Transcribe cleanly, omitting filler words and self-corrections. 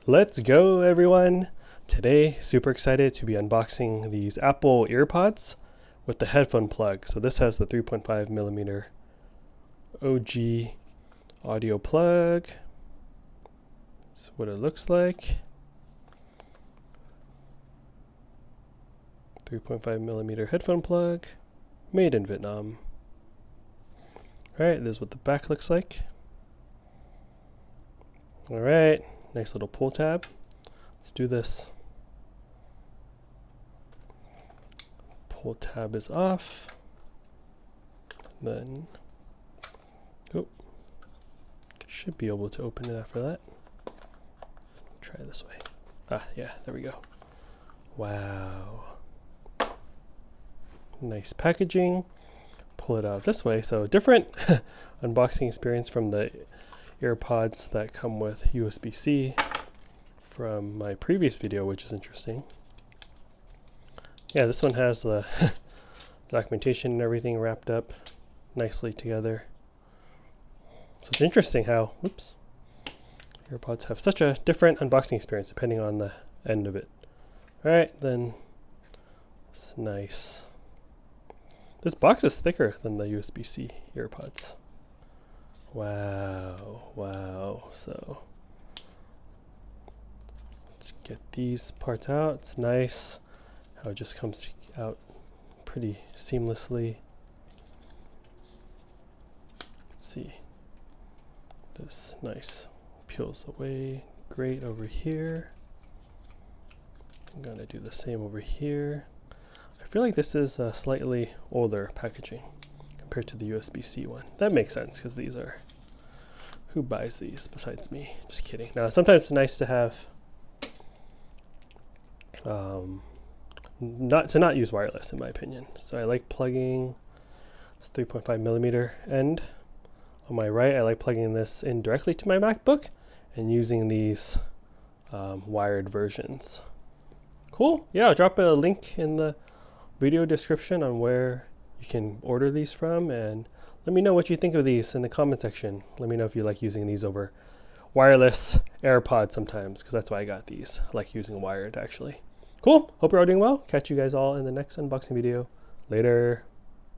Let's go, everyone. Today, super excited to be unboxing these Apple EarPods with the headphone plug. So this has the 3.5 millimeter OG audio plug. That's what it looks like. 3.5 millimeter headphone plug, made in Vietnam. Alright, this is what the back looks like. Alright, nice little pull tab. Let's do this. Pull tab is off. Then, should be able to open it after that. Try it this way. Yeah, there we go. Wow. Nice packaging. Pull it out this way. So different unboxing experience from the EarPods that come with USB-C from my previous video, which is interesting. Yeah, this one has the documentation and everything wrapped up nicely together. So it's interesting how, EarPods have such a different unboxing experience depending on the end of it. Alright, then it's nice. This box is thicker than the USB-C EarPods. Wow. So let's get these parts out. It's nice how it just comes out pretty seamlessly. Let's see. This nice peels away. Great over here. I'm gonna do the same over here. I feel like this is a slightly older packaging compared to the USB-C one. That makes sense because these are, who buys these besides me? Just kidding. Now sometimes it's nice to have not use wireless, in my opinion. So I like plugging this 3.5 millimeter end on my right. I like plugging this in directly to my MacBook and using these wired versions. Cool. Yeah, I'll drop a link in the video description on where you can order these from, and let me know what you think of these in the comment section. Let me know if you like using these over wireless AirPods sometimes, because that's why I got these. I like using wired, actually. Cool. Hope you're all doing well. Catch you guys all in the next unboxing video. Later.